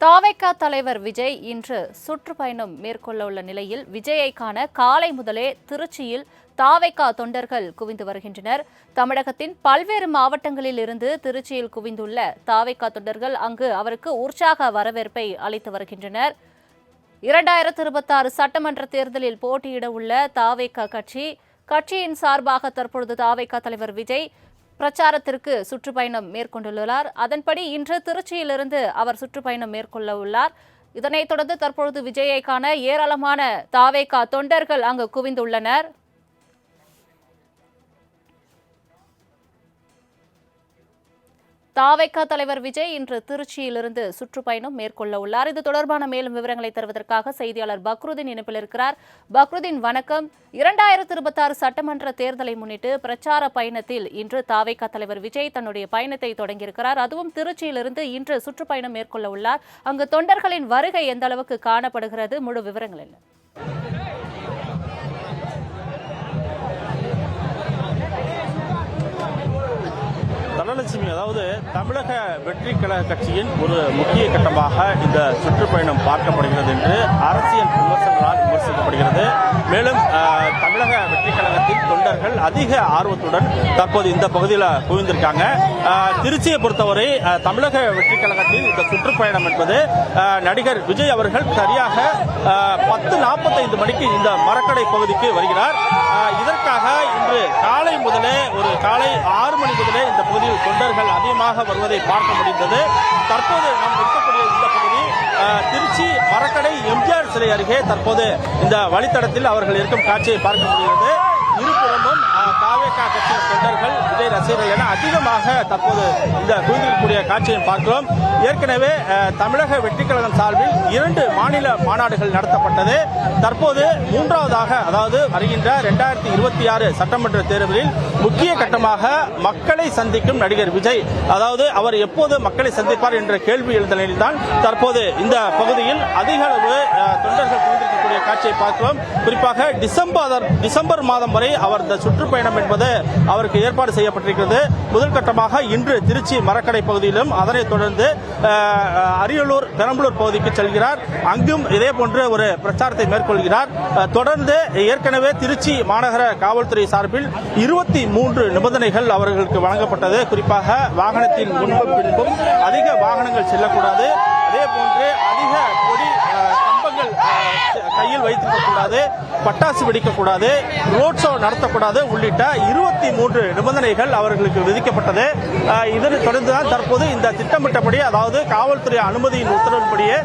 தாவேகா தலைவர் விஜய் இன்று சுற்றுப்பயணம் மேற்கொள்ள உள்ள நிலையில் விஜயை காண காலை முதலே திருச்சியில் தாவேகா தொண்டர்கள் குவிந்து வருகின்றனர். தமிழகத்தின் பல்வேறு மாவட்டங்களில் இருந்து திருச்சியில் குவிந்துள்ள தாவேகா தொண்டர்கள் அங்கு அவருக்கு உற்சாக வரவேற்பை அளித்து வருகின்றனர். 2026 சட்டமன்ற தேர்தலில் போட்டியிட உள்ள தாவேகா கட்சியின் சார்பாக தற்பொழுது தாவேகா தலைவர் விஜய் பிரச்சாரத்திற்கு சுற்றுப்பயணம் மேற்கொண்டுள்ளார். அதன்படி இன்று திருச்சியிலிருந்து அவர் சுற்றுப்பயணம் மேற்கொள்ள உள்ளார். இதனைத் தொடர்ந்து தற்பொழுது விஜயை காண ஏராளமான தாவேகா தொண்டர்கள் அங்கு குவிந்துள்ளனர். தாவேகா தலைவர் விஜய் இன்று திருச்சியிலிருந்து சுற்றுப்பயணம் மேற்கொள்ள உள்ளார். இது தொடர்பான மேலும் விவரங்களை தருவதற்காக செய்தியாளர் பக்ருதீன் இணைப்பில் இருக்கிறார். பக்ருதீன், வணக்கம். 2026 சட்டமன்ற தேர்தலை முன்னிட்டு பிரச்சார பயணத்தில் இன்று தாவேகா தலைவர் விஜய் தன்னுடைய பயணத்தை தொடங்கியிருக்கிறார். அதுவும் திருச்சியிலிருந்து இன்று சுற்றுப்பயணம் மேற்கொள்ள உள்ளார். அங்கு தொண்டர்களின் வருகை எந்த அளவுக்கு காணப்படுகிறது? முழு விவரங்கள் என்ன? தனலட்சுமி, அதாவது தமிழக வெற்றி கழக கட்சியின் ஒரு முக்கிய கட்டமாக இந்த சுற்றுப்பயணம் பார்க்கப்படுகிறது என்று அரசியல் விமர்சகர்களால் விமர்சிக்கப்படுகிறது. மேலும் தமிழக வெற்றி கழகத்தின் தொண்டர்கள் அதிக ஆர்வத்துடன் தற்போது இந்த பகுதியில் குவிந்திருக்காங்க. திருச்சியை பொறுத்தவரை தமிழக வெற்றி கழகத்தின் இந்த சுற்றுப்பயணம் என்பது நடிகர் விஜய் அவர்கள் சரியாக 10:45 மணிக்கு இந்த மரக்கடை பகுதிக்கு வருகிறார். இதற்காக இன்று காலை 6 மணி முதலே இந்த பகுதியில் தொண்டர்கள் அதிகமாக வருவதை பார்க்க முடிந்தது. தற்போது நாம் இருக்கக்கூடிய இந்த பகுதி திருச்சி மரக்கடை எம்ஜிஆர் சிலை அருகே தற்போது இந்த வழித்தடத்தில் அவர்கள் இருக்கும் காட்சியை பார்க்க முடிகிறது. இருபுறமும் தாவேகா கட்சியின் தொண்டர்கள், விஜய் ரசிகர்கள் என அதிகமாக தற்போது இந்த குவிந்திருக்கக்கூடிய காட்சியை பார்க்கிறோம். ஏற்கனவே தமிழக வெற்றி கழகம் சார்பில் 2 மாநில மாநாடுகள் நடத்தப்பட்டது. தற்போது 3வதாக, அதாவது வருகின்ற 2026 சட்டமன்ற தேர்தலில் முக்கிய கட்டமாக மக்களை சந்திக்கும் நடிகர் விஜய், அதாவது அவர் எப்போது மக்களை சந்திப்பார் என்ற கேள்வி எழுந்த நிலையில்தான் தற்போது இந்த பகுதியில் அதிக அளவு தொண்டர்கள் குவிந்திருக்கக்கூடிய காட்சியை பார்க்கிறோம். குறிப்பாக டிசம்பர் மாதம் வரை அவர் இந்த சுற்றுப்பயணம் என்பது அவருக்கு ஏற்பாடு செய்யப்பட்டிருக்கிறது. முதல் கட்டமாக இன்று திருச்சி மரக்கடை பகுதியிலும், அதனைத் தொடர்ந்து அரியலூர், பெரம்பலூர் பகுதிக்கு செல்கிறார். அங்கும் இதே போன்ற ஒரு பிரச்சாரத்தை மேற்கொள்கிறார். தொடர்ந்து ஏற்கனவே திருச்சி மாநகர காவல்துறை சார்பில் 23 நிபந்தனைகள் அவர்களுக்கு வழங்கப்பட்டது. குறிப்பாக வாகனத்தின் முன்பும் பின்பும் அதிக வாகனங்கள் செல்லக்கூடாது, அதே போன்று அதிக கொடி கம்பங்கள் கையில் வைத்திருக்கக்கூடாது, பட்டாசு வெடிக்கக்கூடாது, ரோட் ஷோ நடத்தக்கூடாது உள்ளிட்ட 23 நிபந்தனைகள் அவர்களுக்கு விதிக்கப்பட்டது. இதனை தொடர்ந்துதான் தற்போது இந்த திட்டமிட்டபடி, அதாவது காவல்துறை அனுமதியின் உத்தரவின்படியே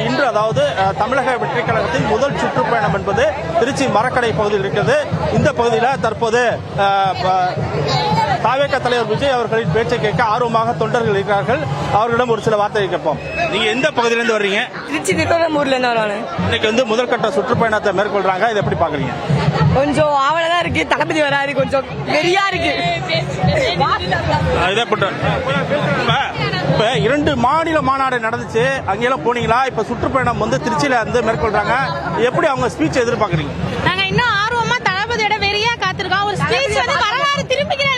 இன்று, அதாவது தமிழக வெற்றி கழகத்தின் முதல் சுற்றுப்பயணம் என்பது திருச்சி மரக்கடை பகுதியில் இருக்கிறது. இந்த பகுதியில் தற்போது தாவேகா தலைவர் விஜய் அவர்களின் பேச்சை கேட்க ஆர்வமாக தொண்டர்கள் இருக்கிறார்கள். அவர்களிடம் ஒரு சில வார்த்தை கேட்போம். நீங்க எந்த பகுதியிலிருந்து வர்றீங்க? திருச்சி திருவள்ளூர்ல இருந்து வரானே. இன்னைக்கு முதல் கட்ட சுற்றுப்பயணத்தை மேற்கொள்றாங்க. இதை எப்படி பாக்குறீங்க? கொஞ்சம் ஆவலதான் இருக்கு, தளபதி வராரு, கொஞ்சம் வெறியா இருக்கு. இப்ப 2 மாநில மாநாடு நடந்துச்சு, அங்கெல்லாம் போனீங்களா? இப்ப சுற்றுப்பயணம் திருச்சியில மேற்கொள்றாங்க. எப்படி அவங்க ஸ்பீச் எதிர்பார்க்கறீங்க? நாங்க இன்னும் ஆர்வமா தளபதியோட வெறியா காத்திருக்கோம். ஒரு ஸ்பீச் வரலாறு திரும்பிக்கிறது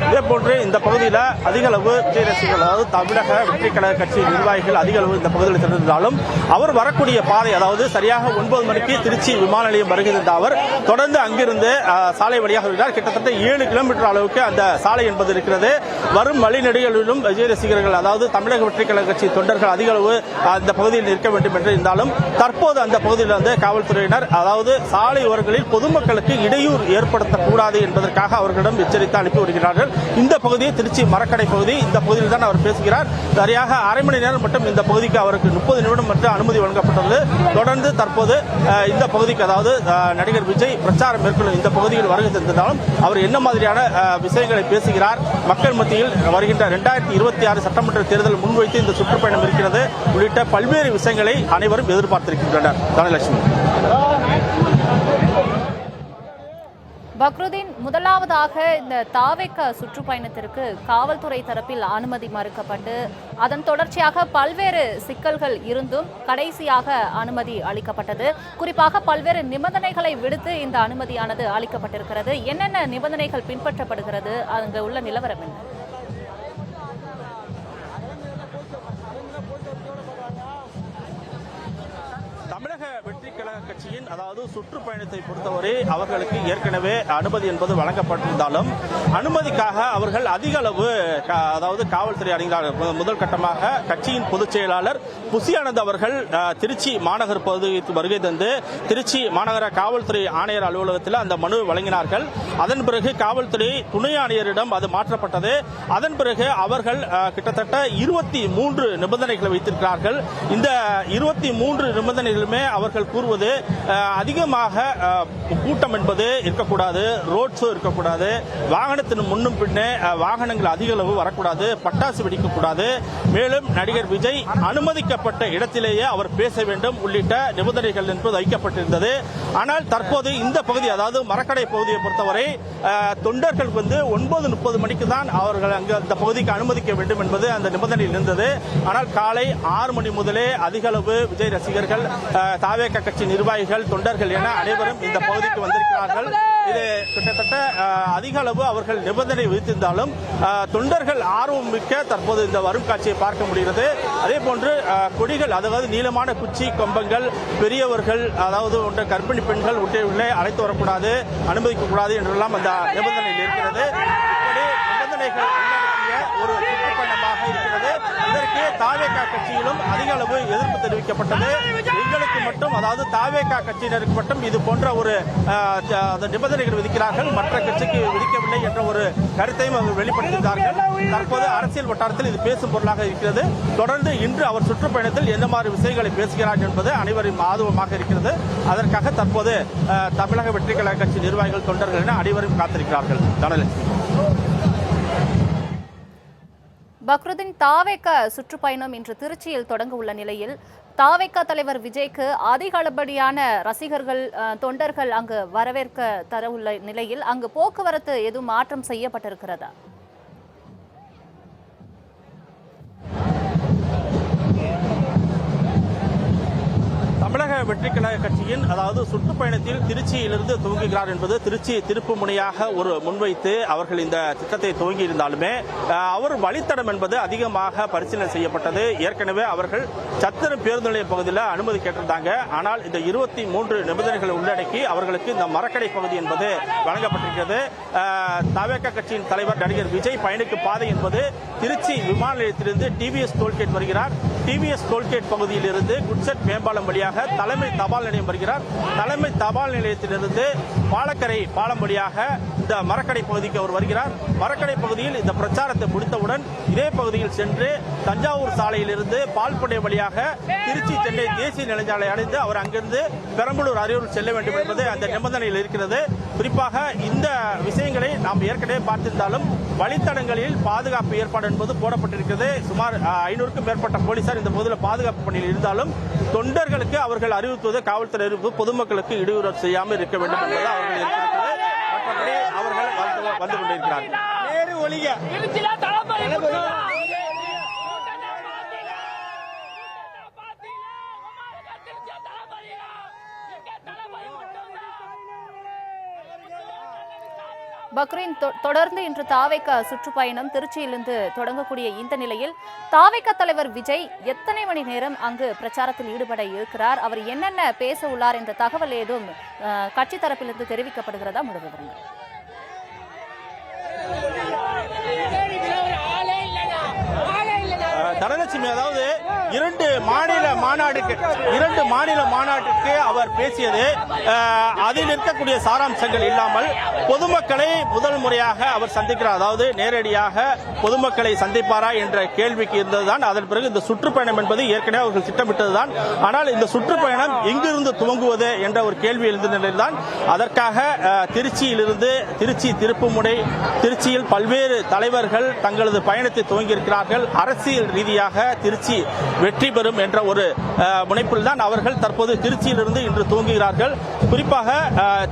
இதே போன்று இந்த பகுதியில் அதிக அளவு விஜய் ரசிகர்கள், அதாவது தமிழக வெற்றி கழக கட்சி நிர்வாகிகள் அதிக அளவு இந்த பகுதியில் திறந்திருந்தாலும் அவர் வரக்கூடிய பாதை, அதாவது சரியாக 9 மணிக்கு திருச்சி விமான நிலையம் வருகின்ற அவர் தொடர்ந்து அங்கிருந்து சாலை வழியாக வருகிறார். கிட்டத்தட்ட 7 கிலோமீட்டர் அளவுக்கு அந்த சாலை என்பது இருக்கிறது. வரும் வழிநெடுகளிலும் விஜய் ரசிகர்கள், அதாவது தமிழக வெற்றி கழக கட்சி தொண்டர்கள் அதிக அளவு அந்த பகுதியில் நிற்க வேண்டும் என்று இருந்தாலும் தற்போது அந்த பகுதியில் காவல்துறையினர், அதாவது சாலை ஓரங்களில் பொதுமக்களுக்கு இடையூறு ஏற்படுத்தக்கூடாது என்பதற்காக அவர்களிடம் எச்சரித்து அனுப்பி வருகிறார்கள். இந்த பகுதி திருச்சி மரக்கடை பகுதி. இந்த பகுதியில் தான் அவர் பேசுகிறார். சரியாக அரை மணி நேரம் மட்டும் இந்த பகுதிக்கு அவருக்கு 30 நிமிடம் மட்டும் அனுமதி வழங்கப்பட்டுள்ளது. தொடர்ந்து தற்போது இந்த பகுதிக்கு, அதாவது நடிகர் விஜய் பிரச்சாரம் மேற்கொள்ள இந்த பகுதியில் வருகை தந்திருந்தாலும் அவர் என்ன மாதிரியான விஷயங்களை பேசுகிறார், மக்கள் மத்தியில் வருகின்ற 2026 சட்டமன்ற தேர்தல் முன்வைத்து இந்த சுற்றுப்பயணம் இருக்கிறது உள்ளிட்ட பல்வேறு விஷயங்களை அனைவரும் எதிர்பார்த்திருக்கின்றனர். தனலட்சுமி. பக்ருதீன், முதலாவதாக இந்த தாவேக சுற்றுப்பயணத்திற்கு காவல்துறை தரப்பில் அனுமதி மறுக்கப்பட்டு அதன் தொடர்ச்சியாக பல்வேறு சிக்கல்கள் இருந்தும் கடைசியாக அனுமதி அளிக்கப்பட்டது. குறிப்பாக பல்வேறு நிபந்தனைகளை விடுத்து இந்த அனுமதியானது அளிக்கப்பட்டிருக்கிறது. என்னென்ன நிபந்தனைகள் பின்பற்றப்படுகிறது, அங்கு உள்ள நிலவரம் என்ன? தமிழக வெற்றி கழக கட்சியின் அதாவது சுற்றுப்பயணத்தை பொறுத்தவரை அவர்களுக்கு ஏற்கனவே அனுமதி என்பது வழங்கப்பட்டிருந்தாலும் அனுமதிக்காக அவர்கள் அதிக அளவு அதாவது காவல்துறை அதிகாரிகள் முதல் கட்டமாக கட்சியின் பொதுச் செயலாளர் புசியானந்த் அவர்கள் திருச்சி மாநகர் பகுதிக்கு வருகை தந்து திருச்சி மாநகர காவல்துறை ஆணையர் அலுவலகத்தில் அந்த மனு வழங்கினார்கள். அதன் பிறகு காவல்துறை துணை ஆணையரிடம் அது மாற்றப்பட்டது. அதன் பிறகு அவர்கள் கிட்டத்தட்ட 23 நிபந்தனைகளை வைத்திருக்கிறார்கள். இந்த 23 நிபந்தனைகளுமே அவர்கள் கூறுவது அதிகமாக கூட்டம் என்பது இருக்கக்கூடாது, ரோட் ஷோ இருக்கக்கூடாது, வாகனத்தின் முன்னும் பின்னே வாகனங்கள் அதிக அளவு வரக்கூடாது, பட்டாசு வெடிக்கக்கூடாது, மேலும் நடிகர் விஜய் அனுமதிக்கப்பட்ட இடத்திலேயே அவர் பேச வேண்டும் உள்ளிட்ட நிபந்தனைகள் என்பது வைக்கப்பட்டிருந்தது. ஆனால் தற்போது இந்த பகுதி அதாவது மரக்கடை பகுதியை பொறுத்தவரை தொண்டர்கள் 9:30 மணிக்கு தான் அவர்கள் அங்கு அந்த பகுதிக்கு அனுமதிக்க வேண்டும் என்பது அந்த நிபந்தனையில் இருந்தது. ஆனால் காலை 6 மணி முதலே அதிக அளவு விஜய் ரசிகர்கள், தாவேக கட்சி நிர்வாகிகள், தொண்டர்கள் என அனைவரும் இந்த பகுதிக்கு வந்திருக்கிறார்கள். இது கிட்டத்தட்ட அதிக அளவு அவர்கள் நிபந்தனை விதித்திருந்தாலும் தொண்டர்கள் ஆர்வம் மிக்க தற்போது இந்த வரும் காட்சியை பார்க்க முடிகிறது. அதே போன்று கொடிகள் அதாவது நீளமான குச்சி கம்பங்கள், பெரியவர்கள் அதாவது கர்ப்பிணி பெண்கள் உள்ளே அழைத்து வரக்கூடாது, அனுமதிக்கக்கூடாது என்றெல்லாம் அந்த நிபந்தனையில் இருக்கிறது. இப்படி நிபந்தனைகள் ஒரு சுற்றுப்பயணமாக இருக்கிறது. இதற்கு தாவேக கட்சியிலும் அதிக அளவு எதிர்ப்பு தெரிவிக்கப்பட்டது. எங்களுக்கு மட்டும் அதாவது தாவேக கட்சியினருக்கு மட்டும் இது போன்ற ஒரு நிபந்தனைகள் விதிக்கிறார்கள், மற்ற கட்சிக்கு விதிக்கவில்லை என்ற ஒரு கருத்தையும் அவர் வெளிப்படுத்தினார்கள். தற்போது அரசியல் வட்டாரத்தில் இது பேசும் பொருளாக இருக்கிறது. தொடர்ந்து இன்று அவர் சுற்றுப்பயணத்தில் எந்த மாதிரி விஷயங்களை பேசுகிறார் என்பது அனைவரும் ஆர்வமாக இருக்கிறது. அதற்காக தற்போது தமிழக வெற்றி கழக கட்சி நிர்வாகிகள், தொண்டர்கள் என அனைவரும் காத்திருக்கிறார்கள். பக்ருதீன், தாவேக சுற்றுப்பயணம் இன்று திருச்சியில் தொடங்க உள்ள நிலையில் தாவேக தலைவர் விஜய்க்கு அதிகளபடியான ரசிகர்கள், தொண்டர்கள் அங்கு வரவேற்க தர உள்ள நிலையில் அங்கு போக்குவரத்து எதுவும் மாற்றம் செய்யப்பட்டிருக்கிறதா? தமிழக வெற்றி கழக கட்சியின் அதாவது சுற்றுப்பயணத்தில் திருச்சியிலிருந்து துவங்குகிறார் என்பது திருச்சி திருப்பு முனையாக ஒரு முன்வைத்து அவர்கள் இந்த திட்டத்தை துவங்கி இருந்தாலுமே அவர் வழித்தடம் என்பது அதிகமாக பரிசீலனை செய்யப்பட்டது. ஏற்கனவே அவர்கள் சத்திரம் பேருந்து நிலைய பகுதியில் அனுமதி கேட்டிருந்தாங்க. ஆனால் இந்த 23 நிபந்தனைகளை உள்ளடக்கி அவர்களுக்கு இந்த மரக்கடை பகுதி என்பது வழங்கப்பட்டிருக்கிறது. தாவேக கட்சியின் தலைவர் நடிகர் விஜய் பயணிக்கும் பாதை என்பது திருச்சி விமான நிலையத்திலிருந்து டிவிஎஸ் டோல்கேட் வருகிறார். டிவிஎஸ் டோல்கேட் பகுதியில் இருந்து குட்செட் மேம்பாலம் வழியாக தலைமை தபால் நிலையம் வருகிறார். தலைமை தபால் நிலையத்திலிருந்து பாலக்கரை பாலம் வழியாக இந்த மரக்கடை பகுதிக்கு அவர் வருகிறார். மரக்கடை பகுதியில் இந்த பிரச்சாரத்தை முடித்தவுடன் இதே பகுதியில் சென்று தஞ்சாவூர் சாலையில் இருந்து பால்படை வழியாக திருச்சி சென்னை தேசிய நெடுஞ்சாலை அடைந்து அவர் அங்கிருந்து பெரம்பலூர் அரியலூர் செல்ல வேண்டும் என்பது அந்த நிபந்தனையில் இருக்கிறது. குறிப்பாக இந்த விஷயங்களை நாம் ஏற்கனவே பார்த்திருந்தாலும் வழித்தடங்களில் பாதுகாப்பு ஏற்பாடு என்பது போடப்பட்டிருக்கிறது. சுமார் 500க்கும் மேற்பட்ட போலீசார் இந்த பகுதியில் பாதுகாப்பு பணியில் இருந்தாலும் தொண்டர்களுக்கு அவர்கள் அறிவித்துவது காவல்துறை அறிவிப்பு பொதுமக்களுக்கு இடையூறு செய்யாமல் இருக்க வேண்டும் என்பது அவர்கள் இருக்கிறது. மற்றபடி அவர்கள் வந்து கொண்டிருக்கிறார்கள். பக்ரீன், தொடர்ந்து இன்று தாவேக சுற்றுப்பயணம் திருச்சியிலிருந்து தொடங்கக்கூடிய இந்த நிலையில் தாவேக தலைவர் விஜய் எத்தனை மணி நேரம் அங்கு பிரச்சாரத்தில் ஈடுபட இருக்கிறார், அவர் என்னென்ன பேச உள்ளார் என்ற தகவல் ஏதும் கட்சி தரப்பிலிருந்து தெரிவிக்கப்படுகிறதா? முழு விவரங்கள். தனலட்சுமி, அதாவது 2 மாநில மாநாட்டுக்கு அவர் பேசியது அதில் இருக்கக்கூடிய சாராம்சங்கள் இல்லாமல் பொதுமக்களை முதல் முறையாக அவர் சந்திக்கிறார். அதாவது நேரடியாக பொதுமக்களை சந்திப்பாரா என்ற கேள்விக்கு இருந்ததுதான். அதன் பிறகு இந்த சுற்றுப்பயணம் என்பது ஏற்கனவே அவர்கள் திட்டமிட்டதுதான். ஆனால் இந்த சுற்றுப்பயணம் எங்கிருந்து துவங்குவது என்ற ஒரு கேள்வி எழுந்த நிலையில்தான் அதற்காக திருச்சியிலிருந்து திருச்சி திருப்புமுனை திருச்சியில் பல்வேறு தலைவர்கள் தங்களது பயணத்தை துவங்கியிருக்கிறார்கள். அரசியல் ரீதியாக திருச்சி வெற்றி பெறும் என்ற ஒரு முனைப்பில் தான் அவர்கள் தற்போது திருச்சியிலிருந்து இன்று துவங்குகிறார்கள். குறிப்பாக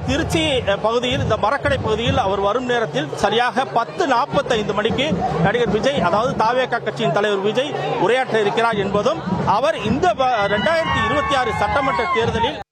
திருச்சி பகுதியில் இந்த மரக்கடை பகுதியில் அவர் வரும் நேரத்தில் சரியாக 10:45 மணிக்கு நடிகர் விஜய், அதாவது தாவேகா கட்சியின் தலைவர் விஜய் உரையாற்ற இருக்கிறார் என்பதும், அவர் இந்த 2026 சட்டமன்ற தேர்தலில்